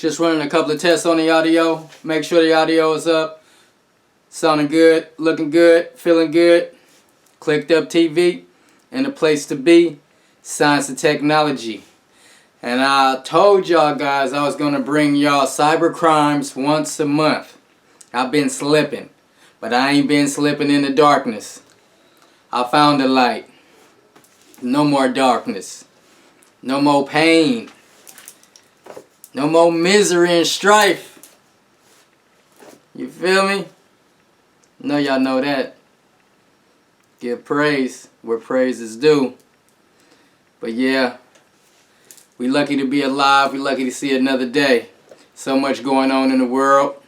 Just running a couple of tests on the audio. Make sure the audio is up. Sounding good, looking good, feeling good. Clicked Up TV and the place to be, Science and Technology. And I told y'all guys I was going to bring y'all cyber crimes once a month. I've been slipping, but I ain't been slipping in the darkness. I found the light. No more darkness. No more pain. No more misery and strife. You feel me? Know y'all know that. Give praise where praise is due. But yeah, we lucky to be alive. We lucky to see another day. So much going on in the world.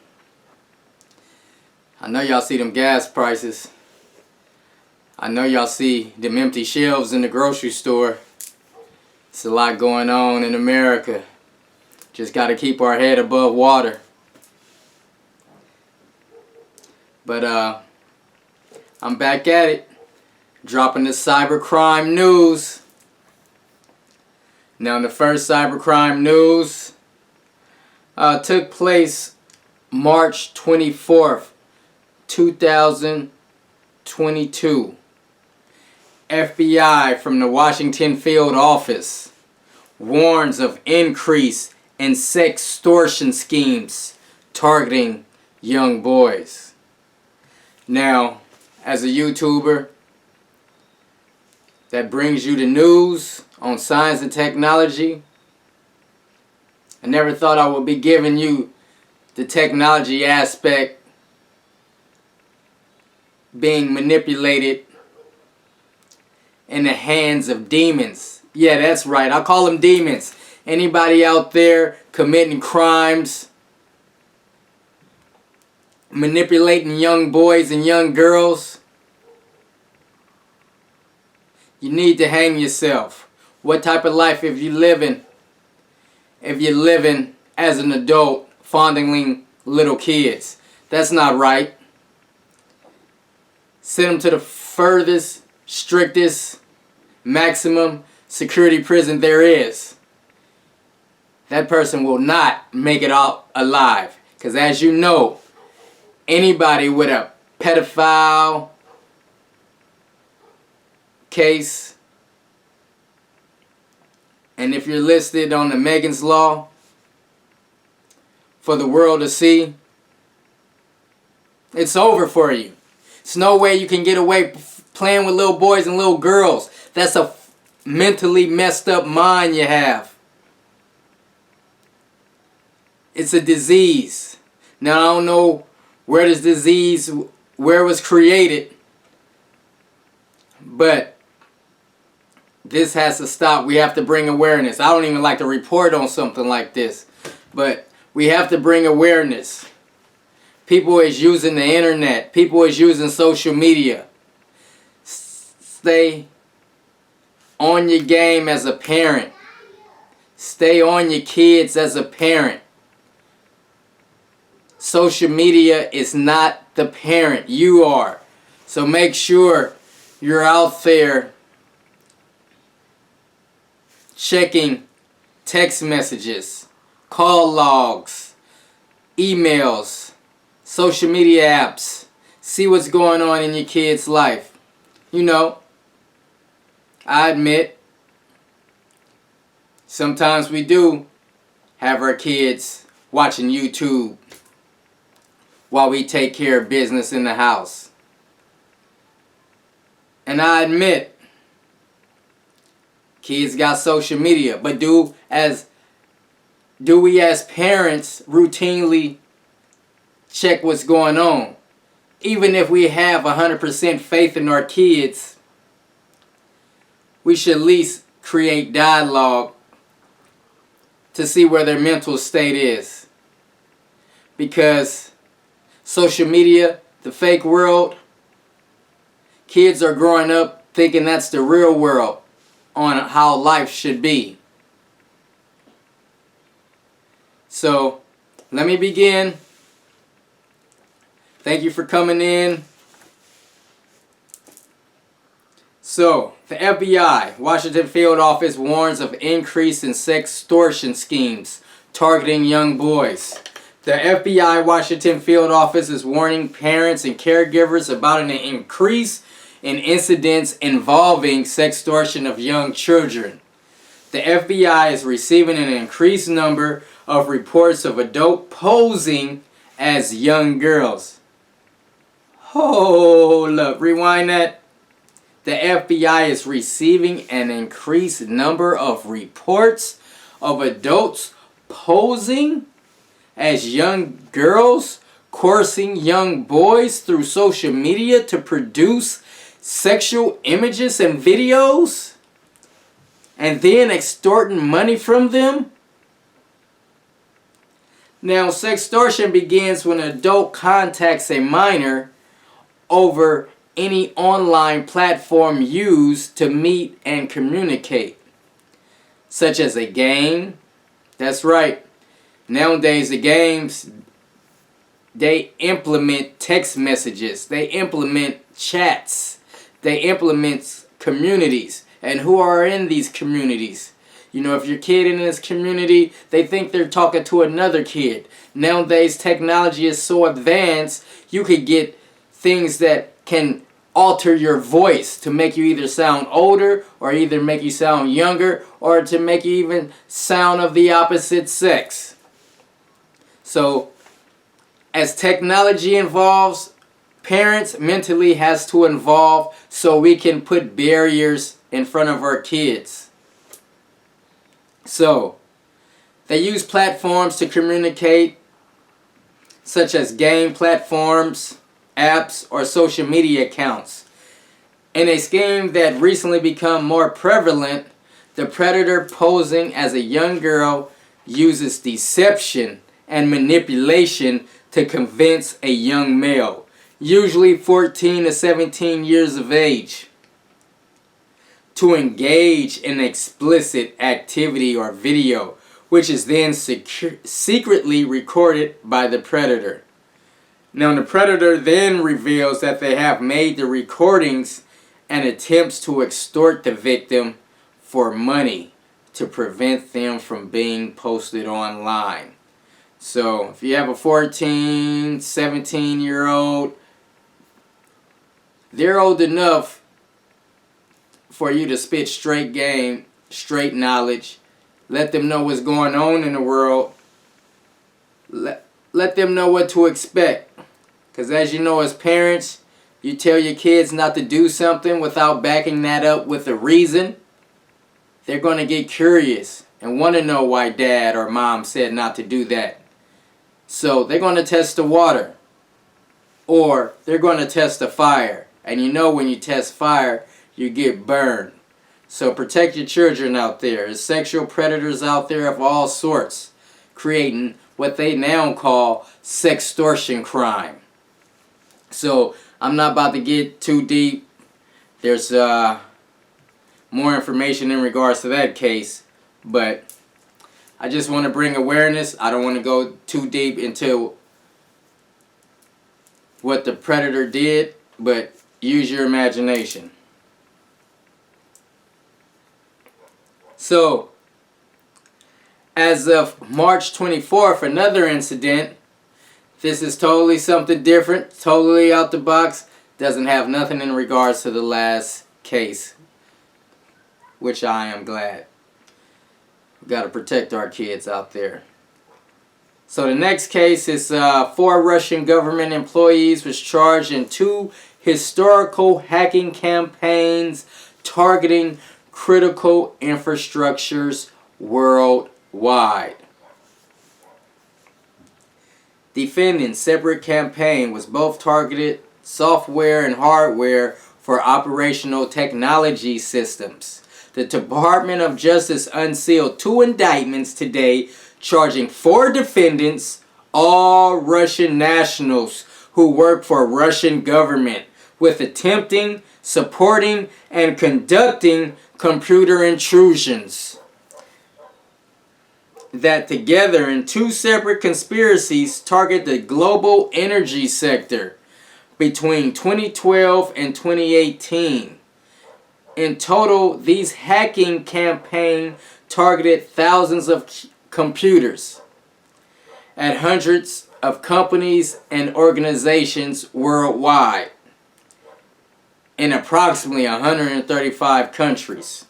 I know y'all see them gas prices. I know y'all see them empty shelves in the grocery store. It's a lot going on in America. Just got to keep our head above water. But I'm back at it. Dropping the cybercrime news. Now the first cybercrime news took place March 24th, 2022. FBI from the Washington field office warns of increase in sextortion schemes targeting young boys. Now, as a YouTuber that brings you the news on science and technology, I never thought I would be giving you the technology aspect being manipulated in the hands of demons. Yeah, that's right. I call them demons. Anybody out there committing crimes, manipulating young boys and young girls, you need to hang yourself. What type of life if you're living as an adult fondling little kids? That's not right. Send them to the furthest, strictest, maximum security prison there is. That person will not make it out alive. Because as you know, anybody with a pedophile case, and if you're listed on the Megan's Law for the world to see, it's over for you. There's no way you can get away playing with little boys and little girls. That's a mentally messed up mind you have. It's a disease. Now I don't know where this disease, where it was created, but this has to stop. We have to bring awareness. I don't even like to report on something like this, but we have to bring awareness. People is using the internet. People is using social media. Stay on your game as a parent. Stay on your kids as a parent. Social media is not the parent. You are. So make sure you're out there checking text messages, call logs, emails, social media apps. See what's going on in your kid's life. You know, I admit, sometimes we do have our kids watching YouTube while we take care of business in the house. And I admit, kids got social media, but do we as parents routinely check what's going on? Even if we have 100% faith in our kids, we should at least create dialogue to see where their mental state is. Because social media, the fake world, kids are growing up thinking that's the real world on how life should be. So, let me begin. Thank you for coming in. So, the FBI, Washington field office warns of increase in sextortion schemes targeting young boys. The FBI Washington field office is warning parents and caregivers about an increase in incidents involving sextortion of young children. The FBI is receiving an increased number of reports of adults posing as young girls. Hold up, rewind that. The FBI is receiving an increased number of reports of adults posing as young girls, coercing young boys through social media to produce sexual images and videos, and then extorting money from them. Now, sextortion begins when an adult contacts a minor over any online platform used to meet and communicate, such as a game. That's right. Nowadays, the games, they implement text messages. They implement chats. They implement communities. And who are in these communities? You know, if your kid in this community, they think they're talking to another kid. Nowadays, technology is so advanced, you could get things that can alter your voice to make you either sound older or either make you sound younger or to make you even sound of the opposite sex. So, as technology evolves, parents mentally has to evolve so we can put barriers in front of our kids. So, they use platforms to communicate, such as game platforms, apps, or social media accounts. In a scheme that recently become more prevalent, the predator posing as a young girl uses deception and manipulation to convince a young male, usually 14 to 17 years of age, to engage in explicit activity or video, which is then secretly recorded by the predator. Now, the predator then reveals that they have made the recordings and attempts to extort the victim for money to prevent them from being posted online. So, if you have a 14, 17-year-old, they're old enough for you to spit straight game, straight knowledge. Let them know what's going on in the world. Let them know what to expect. Because as you know, as parents, you tell your kids not to do something without backing that up with a reason. They're going to get curious and want to know why dad or mom said not to do that. So they're going to test the water. Or they're going to test the fire. And you know when you test fire, you get burned. So protect your children out there. There's sexual predators out there of all sorts, creating what they now call sextortion crime. So I'm not about to get too deep. There's more information in regards to that case, but I just want to bring awareness. I don't want to go too deep into what the predator did, but use your imagination. So, as of March 24th, another incident. This is totally something different, totally out the box. Doesn't have nothing in regards to the last case, which I am glad. We got to protect our kids out there. So the next case is 4 Russian government employees was charged in 2 historical hacking campaigns targeting critical infrastructures worldwide. Defending separate campaign was both targeted software and hardware for operational technology systems. The Department of Justice unsealed 2 indictments today charging 4 defendants, all Russian nationals who work for Russian government, with attempting, supporting, and conducting computer intrusions that together in 2 separate conspiracies target the global energy sector between 2012 and 2018. In total, these hacking campaigns targeted thousands of computers. at hundreds of companies and organizations worldwide in approximately 135 countries.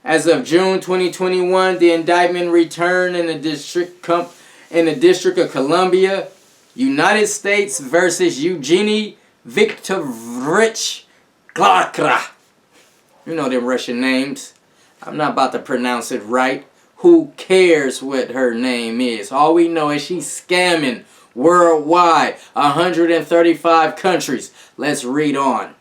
As of June 2021, the indictment returned in the District of Columbia, United States versus Eugenie Viktorovich Glakra. You know them Russian names. I'm not about to pronounce it right. Who cares what her name is? All we know is she's scamming worldwide, 135 countries. Let's read on.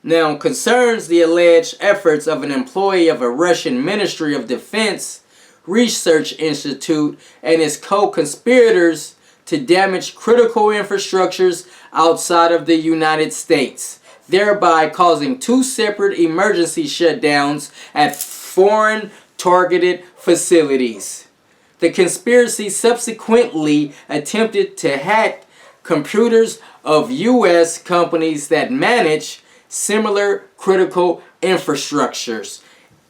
Now, concerns the alleged efforts of an employee of a Russian Ministry of Defense Research Institute and its co-conspirators to damage critical infrastructures outside of the United States, thereby causing 2 separate emergency shutdowns at foreign targeted facilities. The conspiracy subsequently attempted to hack computers of U.S. companies that manage similar critical infrastructures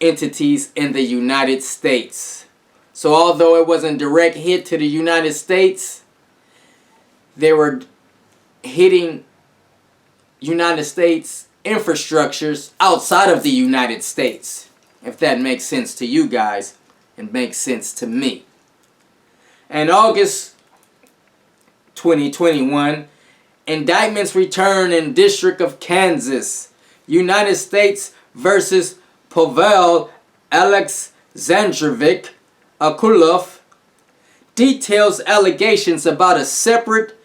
entities in the United States. So although it wasn't a direct hit to the United States, they were hitting United States infrastructures outside of the United States. If that makes sense to you guys, it makes sense to me. In August 2021, indictments returned in District of Kansas, United States versus Pavel Alexandrovich Akulov details allegations about a separate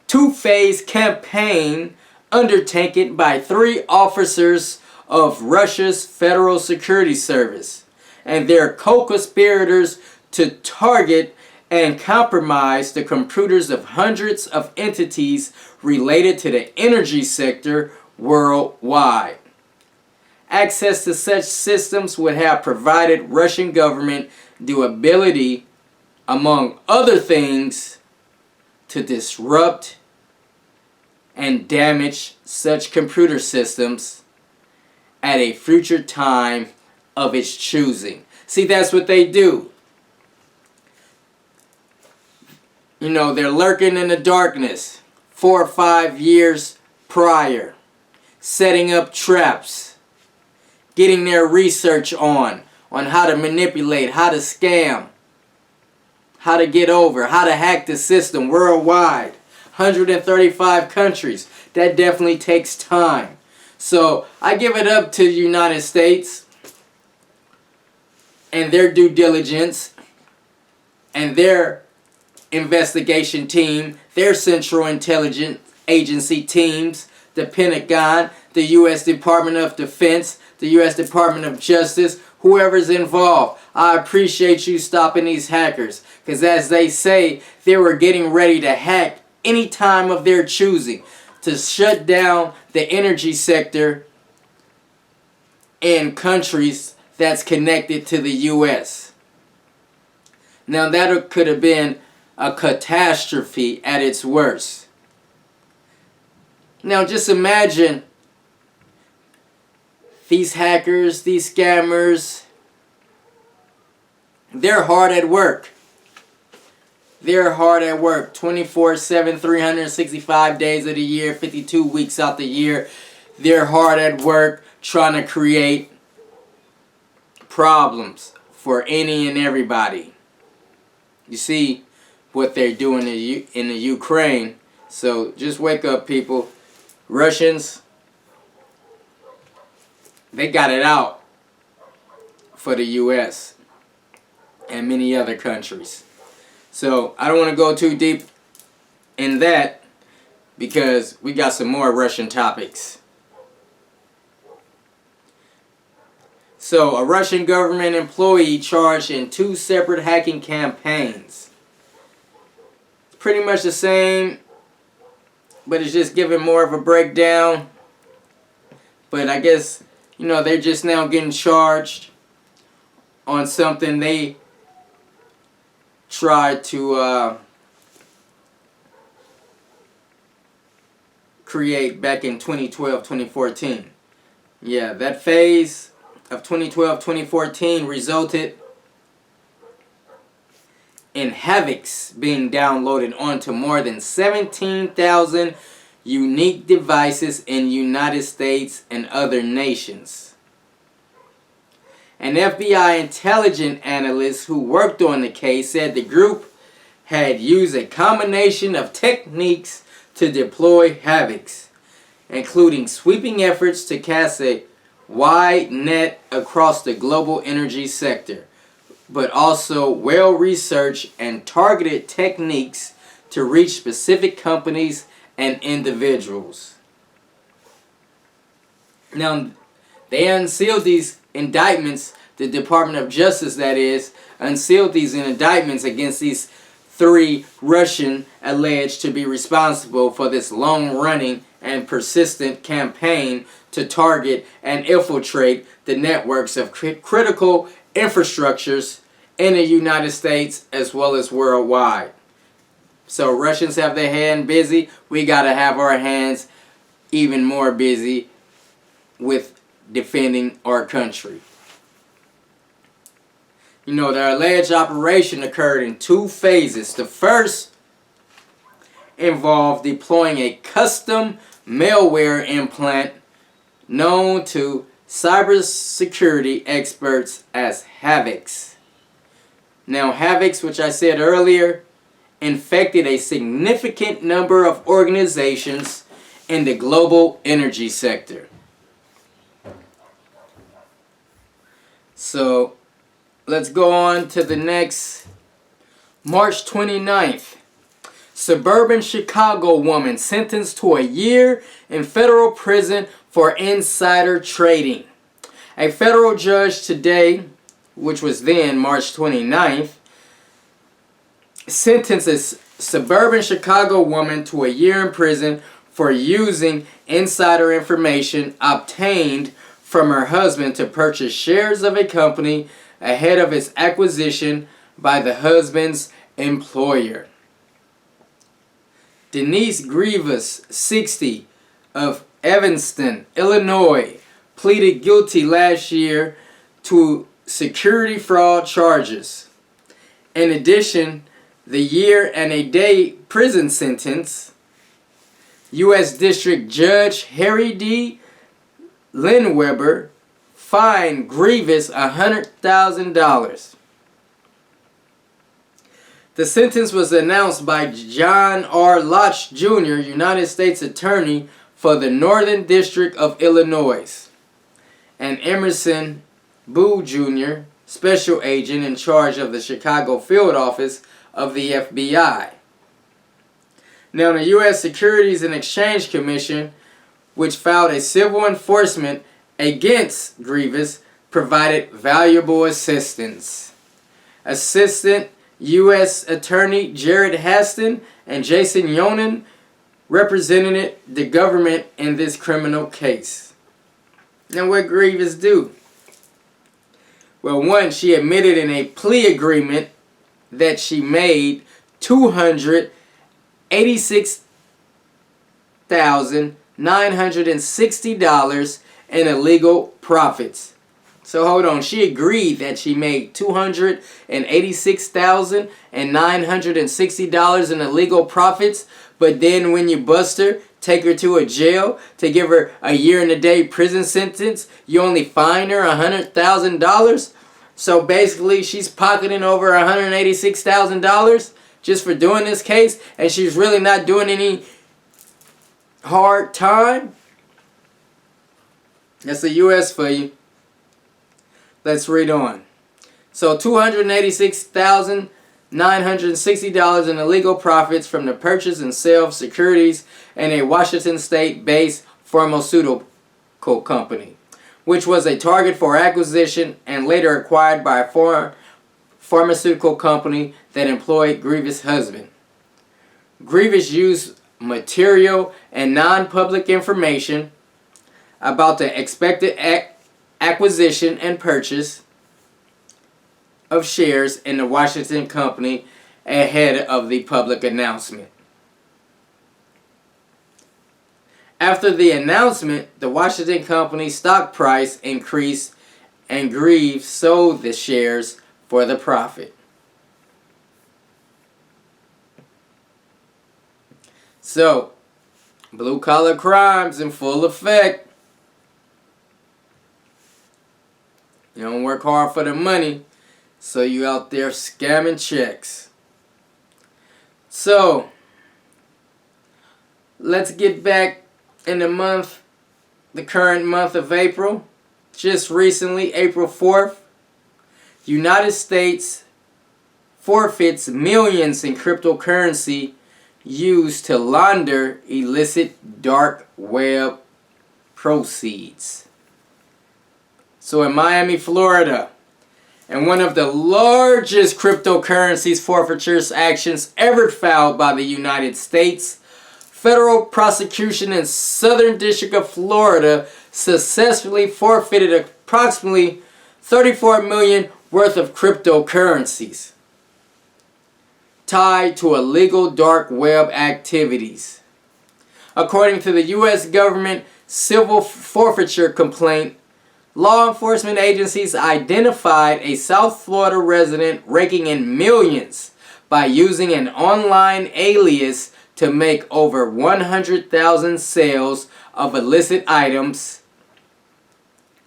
2-phase campaign undertaken by 3 officers of Russia's Federal Security Service and their co-conspirators to target and compromise the computers of hundreds of entities related to the energy sector worldwide. Access to such systems would have provided Russian government the ability, among other things, to disrupt and damage such computer systems at a future time of its choosing. See, that's what they do. You know, they're lurking in the darkness 4 or 5 years prior, setting up traps, getting their research on how to manipulate, how to scam, how to get over, how to hack the system worldwide. 135 countries. That definitely takes time. So I give it up to the United States and their due diligence and their investigation team, their Central Intelligence Agency teams, the Pentagon, the US Department of Defense, the US Department of Justice, whoever's involved. I appreciate you stopping these hackers, because as they say, they were getting ready to hack any time of their choosing to shut down the energy sector in countries that's connected to the US. Now that could have been a catastrophe at its worst. Now just imagine these hackers, these scammers, they're hard at work. They're hard at work 24/7, 365 days of the year, 52 weeks out the year. They're hard at work trying to create problems for any and everybody. You see what they're doing in the Ukraine. So just wake up, people. Russians, they got it out for the US and many other countries. So I don't want to go too deep in that because we got some more Russian topics. So a Russian government employee charged in 2 separate hacking campaigns. It's pretty much the same, but it's just giving more of a breakdown. But I guess, you know, they're just now getting charged on something they tried to create back in 2012, 2014. Yeah, that phase of 2012, 2014 resulted in havocs being downloaded onto more than 17,000 unique devices in United States and other nations. An FBI intelligence analyst who worked on the case said the group had used a combination of techniques to deploy havocs, including sweeping efforts to cast a wide net across the global energy sector, but also well-researched and targeted techniques to reach specific companies and individuals. Now, they unsealed these indictments, the Department of Justice, that is, unsealed these indictments against these 3 Russians alleged to be responsible for this long-running and persistent campaign to target and infiltrate the networks of critical infrastructures in the United States as well as worldwide. So Russians have their hand busy. We got to have our hands even more busy with defending our country. You know, the alleged operation occurred in 2 phases. The first involved deploying a custom malware implant known to cybersecurity experts as havocs. Now, havocs, which I said earlier, infected a significant number of organizations in the global energy sector. So, let's go on to the next. March 29th. Suburban Chicago woman sentenced to a year in federal prison for insider trading. A federal judge today, which was then March 29th, sentenced a suburban Chicago woman to a year in prison for using insider information obtained from her husband to purchase shares of a company ahead of its acquisition by the husband's employer. Denise Grievous, 60, of Evanston, Illinois, pleaded guilty last year to security fraud charges. In addition, the year and a day prison sentence, US District Judge Harry D. Linweber fined Grievous $100,000. The sentence was announced by John R. Lotch Jr., United States Attorney for the Northern District of Illinois, and Emerson Boo Jr., Special Agent in charge of the Chicago Field Office of the FBI. Now, the U.S. Securities and Exchange Commission, which filed a civil enforcement against Grievous, provided valuable assistance. Assistant U.S. Attorney Jared Haston and Jason Yonan represented the government in this criminal case. Now, what Grievous do? Well, one, she admitted in a plea agreement that she made $286,960 in illegal profits. So hold on, she agreed that she made $286,960 in illegal profits, but then when you bust her, take her to a jail to give her a year and a day prison sentence, you only fine her $100,000. So basically, she's pocketing over $186,000 just for doing this case, and she's really not doing any hard time. That's the U.S. for you. Let's read on. So $286,960 in illegal profits from the purchase and sale of securities in a Washington state-based pharmaceutical company, which was a target for acquisition and later acquired by a pharmaceutical company that employed Grievous' husband. Grievous used material and non-public information about the expected acquisition and purchase of shares in the Washington company ahead of the public announcement. After the announcement, the Washington company stock price increased and Grievous sold the shares for the profit. So, blue collar crimes in full effect. You don't work hard for the money, so you out there scamming checks. So, let's get back in the current month of April. Just recently, April 4th, United States forfeits millions in cryptocurrency used to launder illicit dark web proceeds. So in Miami, Florida, and one of the largest cryptocurrencies forfeitures actions ever filed by the United States, federal prosecution in Southern District of Florida successfully forfeited approximately $34 million worth of cryptocurrencies tied to illegal dark web activities. According to the US government civil forfeiture complaint, law enforcement agencies identified a South Florida resident raking in millions by using an online alias to make over 100,000 sales of illicit items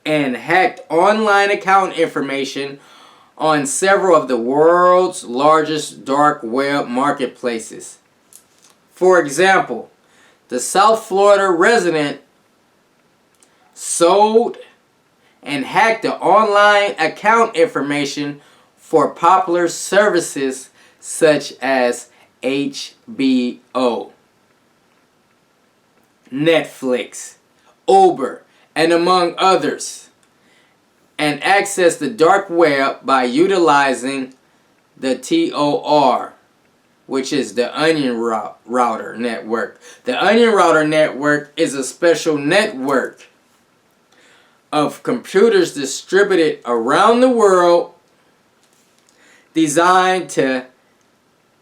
and hacked online account information on several of the world's largest dark web marketplaces. For example, the South Florida resident sold and hacked the online account information for popular services such as HBO, Netflix, Uber, and among others, and accessed the dark web by utilizing the TOR, which is the Onion Router Network. The Onion Router Network is a special network of computers distributed around the world designed to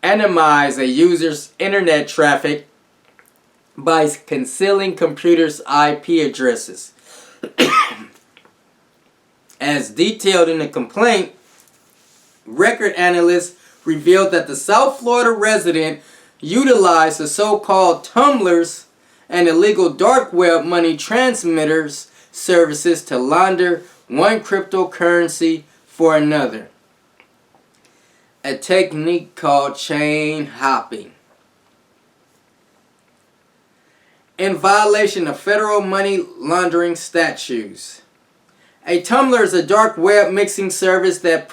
anonymize a user's internet traffic by concealing computers' IP addresses. As detailed in the complaint, record analysts revealed that the South Florida resident utilized the so-called tumblers and illegal dark web money transmitters services to launder one cryptocurrency for another, a technique called chain hopping. In violation of federal money laundering statutes. A tumbler is a dark web mixing service that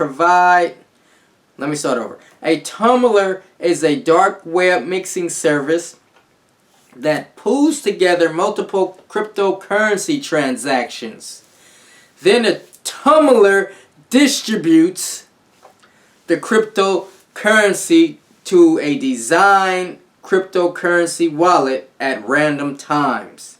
A tumbler is a dark web mixing service that pulls together multiple cryptocurrency transactions. Then a tumbler distributes the cryptocurrency to a designed cryptocurrency wallet at random times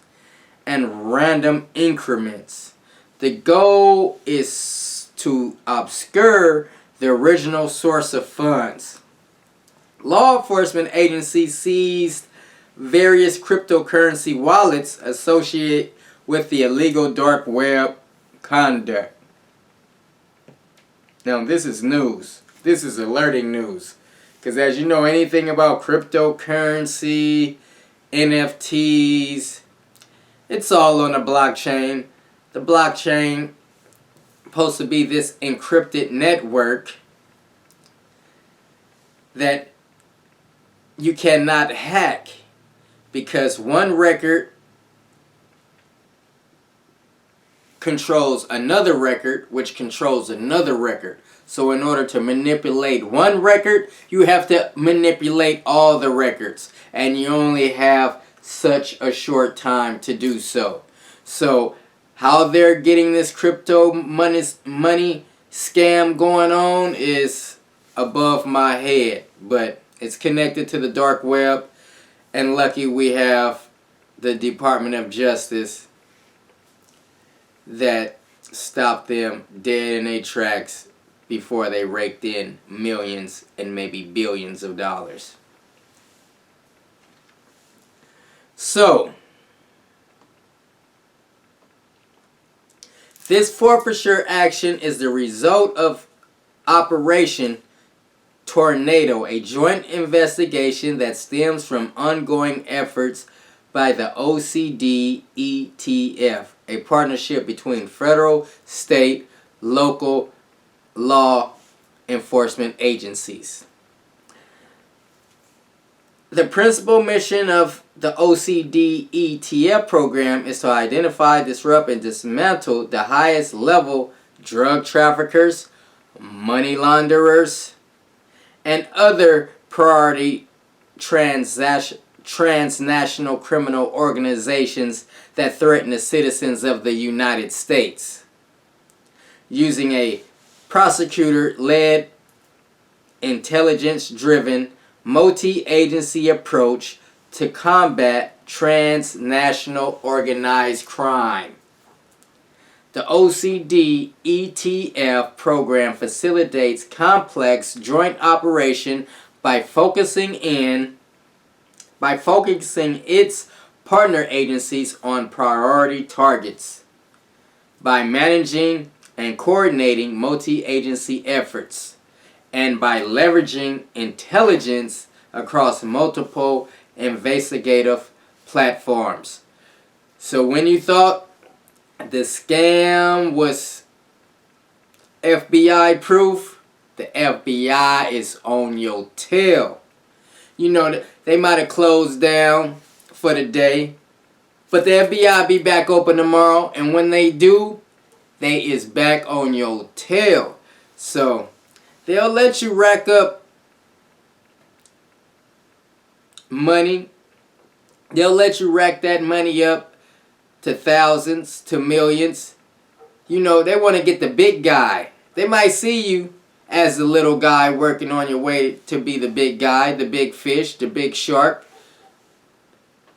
and random increments. The goal is to obscure the original source of funds. Law enforcement agencies seized various cryptocurrency wallets associated with the illegal dark web conduct. Now this is news. This is alerting news. Because as you know, anything about cryptocurrency, NFTs, it's all on the blockchain. The blockchain supposed to be this encrypted network that you cannot hack, because one record controls another record, which controls another record. So in order to manipulate one record, you have to manipulate all the records, and you only have such a short time to do so. So how they're getting this crypto money scam going on is above my head, but it's connected to the dark web, and lucky we have the Department of Justice that stopped them dead in their tracks before they raked in millions and maybe billions of dollars. So this forfeiture action is the result of Operation Tornado, a joint investigation that stems from ongoing efforts by the OECD ETF, a partnership between federal, state, local law enforcement agencies. The principal mission of the OECD ETF program is to identify, disrupt, and dismantle the highest level drug traffickers, money launderers, and other priority transnational criminal organizations that threaten the citizens of the United States, using a prosecutor-led, intelligence-driven, multi-agency approach to combat transnational organized crime. The OECD ETF program facilitates complex joint operation by focusing its partner agencies on priority targets, by managing and coordinating multi-agency efforts, and by leveraging intelligence across multiple investigative platforms. So when you thought the scam was FBI proof, the FBI is on your tail. You know, they might have closed down for the day, but the FBI be back open tomorrow, and when they do, they is back on your tail. So they'll let you rack up money. They'll let you rack that money up to thousands, to millions. You know, they want to get the big guy. They might see you as the little guy working on your way to be the big guy, the big fish, the big shark.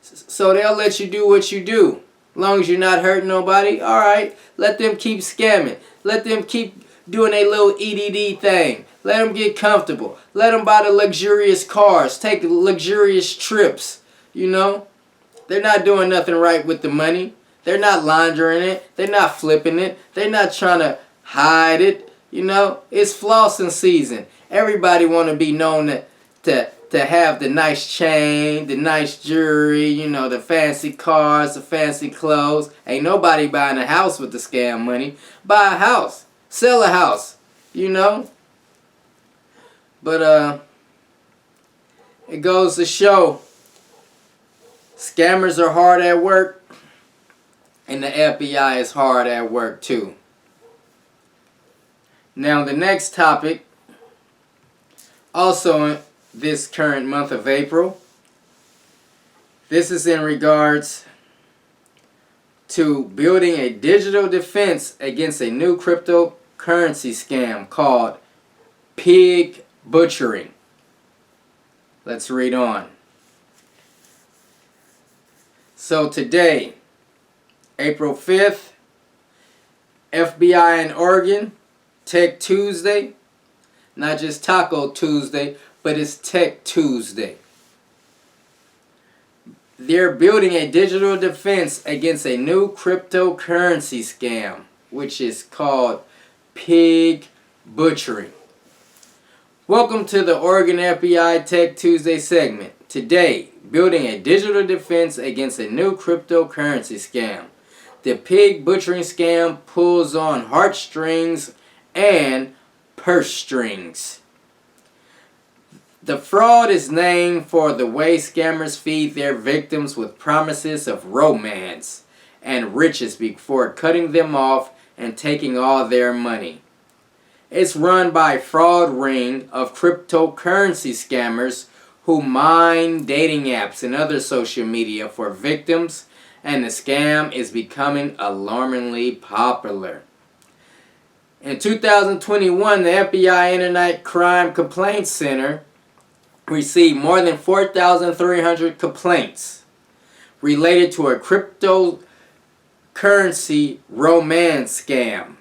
So they'll let you do what you do. As long as you're not hurting nobody, alright, let them keep scamming. Let them keep doing a little EDD thing. Let them get comfortable. Let them buy the luxurious cars, take luxurious trips, you know. They're not doing nothing right with the money. They're not laundering it. They're not flipping it. They're not trying to hide it. You know, it's flossing season. Everybody want to be known to have the nice chain, the nice jewelry, you know, the fancy cars, the fancy clothes. Ain't nobody buying a house with the scam money. Buy a house. Sell a house. You know. But it goes to show scammers are hard at work, and the FBI is hard at work too. Now the next topic, also in this current month of April, this is in regards to building a digital defense against a new cryptocurrency scam called pig butchering. Let's read on. So today, April 5th, FBI in Oregon, Tech Tuesday, not just Taco Tuesday, but it's Tech Tuesday. They're building a digital defense against a new cryptocurrency scam, which is called pig butchering. Welcome to the Oregon FBI Tech Tuesday segment. Today, building a digital defense against a new cryptocurrency scam. The pig butchering scam pulls on heartstrings and purse strings. The fraud is named for the way scammers feed their victims with promises of romance and riches before cutting them off and taking all their money. It's run by a fraud ring of cryptocurrency scammers who mine dating apps and other social media for victims, and the scam is becoming alarmingly popular. In 2021, the FBI Internet Crime Complaint Center received more than 4,300 complaints related to a cryptocurrency romance scam,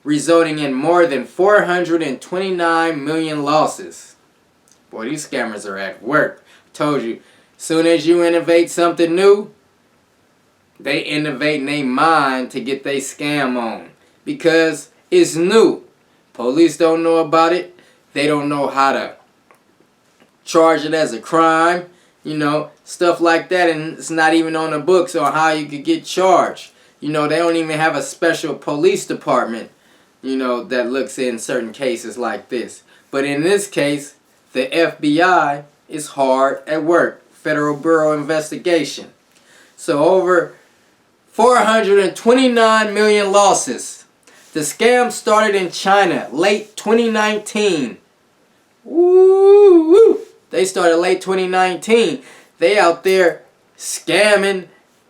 resulting in more than 429 million losses. Boy, these scammers are at work. I told you, as soon as you innovate something new, they innovate in their mind to get their scam on. Because it's new. Police don't know about it. They don't know how to charge it as a crime, you know, stuff like that. And it's not even on the books on how you could get charged. You know, they don't even have a special police department, you know, that looks in certain cases like this. But in this case, the FBI is hard at work. Federal Bureau of Investigation. So over 429 million losses. The scam started in China late 2019. Woo! They started late 2019. They out there scamming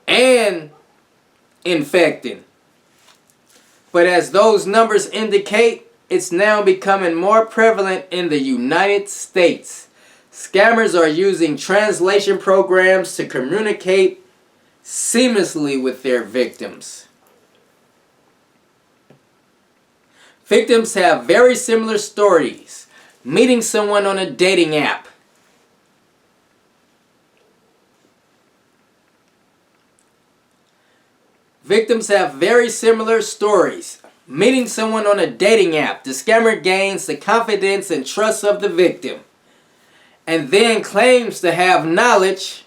and infecting. But as those numbers indicate, it's now becoming more prevalent in the United States. Scammers are using translation programs to communicate seamlessly with their victims. Victims have very similar stories. Meeting someone on a dating app. Victims have very similar stories. Meeting someone on a dating app. The scammer gains the confidence and trust of the victim, and then claims to have knowledge.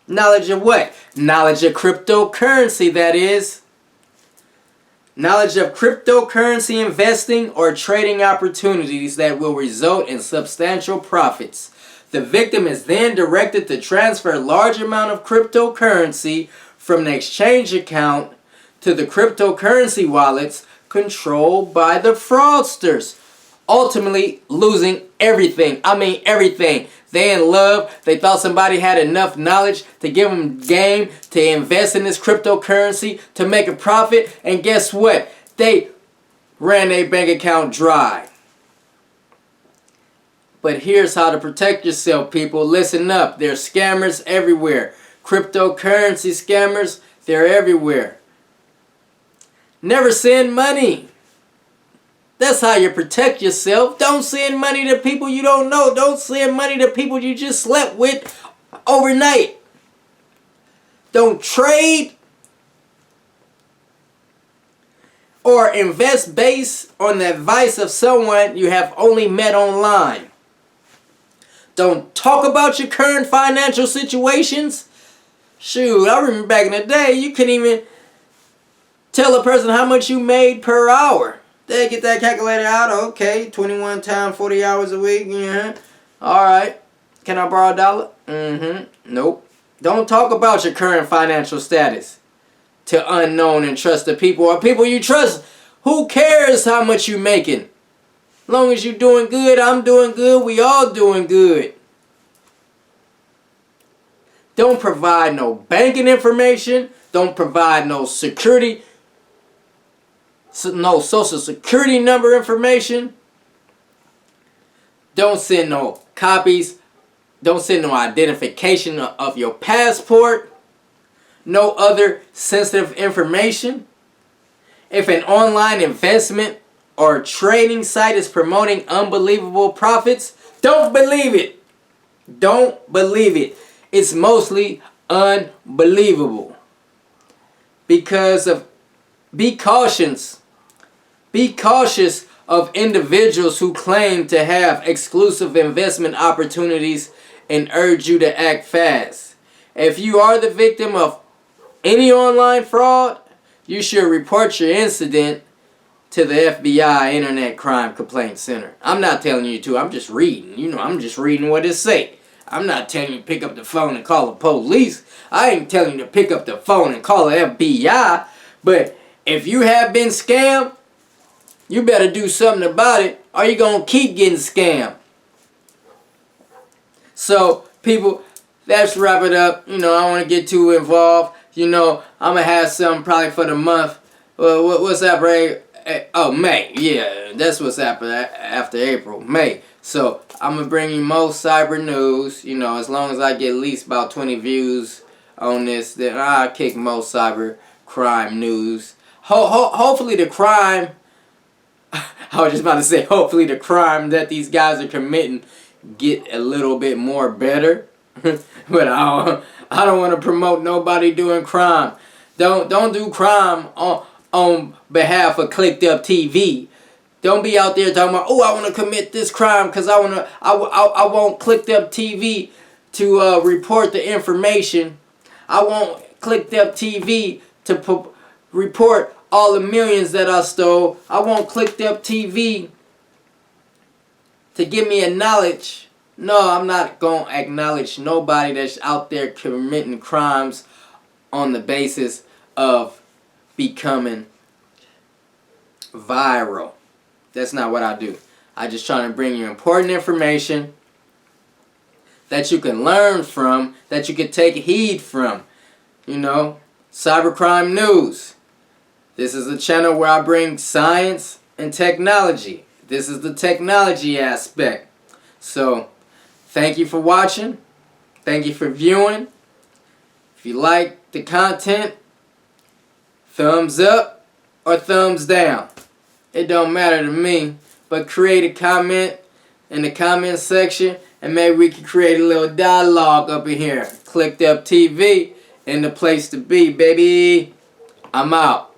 Knowledge of what? Knowledge of cryptocurrency, that is. Knowledge of cryptocurrency investing or trading opportunities that will result in substantial profits. The victim is then directed to transfer a large amount of cryptocurrency from the exchange account to the cryptocurrency wallets controlled by the fraudsters, ultimately losing everything. I mean everything. They in love. They thought somebody had enough knowledge to give them game to invest in this cryptocurrency to make a profit. And guess what? They ran their bank account dry. But here's how to protect yourself, people. Listen up. There's scammers everywhere. Cryptocurrency scammers, they're everywhere. Never send money. That's how you protect yourself. Don't send money to people you don't know. Don't send money to people you just slept with overnight. Don't trade or invest based on the advice of someone you have only met online. Don't talk about your current financial situations. Shoot, I remember back in the day, you couldn't even tell a person how much you made per hour. They get that calculator out. Okay, 21 times 40 hours a week. Yeah. All right. Can I borrow $1? Nope. Don't talk about your current financial status to unknown and trusted people or people you trust. Who cares how much you making? As long as you doing good, I'm doing good, we all doing good. Don't provide no banking information. Don't provide no security, no social security number information. Don't send no copies. Don't send no identification of your passport. No other sensitive information. If an online investment or trading site is promoting unbelievable profits, don't believe it. Don't believe it. It's mostly unbelievable. Because of, be cautious of individuals who claim to have exclusive investment opportunities and urge you to act fast. If you are the victim of any online fraud, you should report your incident to the FBI Internet Crime Complaint Center. I'm not telling you to. I'm just reading. You know, I'm just reading what it say. I'm not telling you to pick up the phone and call the police. I ain't telling you to pick up the phone and call the FBI. But if you have been scammed, you better do something about it, or you're going to keep getting scammed. So, people, let's wrap it up. You know, I don't want to get too involved. You know, I'm going to have something probably for the month. What's that, Ray? Oh, May. Yeah, that's what's happening after April. May. So, I'm going to bring you most cyber news. You know, as long as I get at least about 20 views on this, then I'll kick most cyber crime news. Hopefully the crime, I was just about to say, hopefully the crime that these guys are committing get a little bit more better. But I don't want to promote nobody doing crime. Don't do crime on behalf of Clicked Up TV. Don't be out there talking about, oh, I want to commit this crime because I won't click up TV to report the information. I won't click up TV to report all the millions that I stole. I won't click up TV to give me a knowledge. No, I'm not going to acknowledge nobody that's out there committing crimes on the basis of becoming viral. That's not what I do. I just trying to bring you important information that you can learn from, that you can take heed from. You know, cybercrime news. This is a channel where I bring science and technology. This is the technology aspect. So, thank you for watching. Thank you for viewing. If you like the content, thumbs up or thumbs down. It don't matter to me. But create a comment in the comment section and maybe we can create a little dialogue up in here. Clicked Up TV and the place to be, baby. I'm out.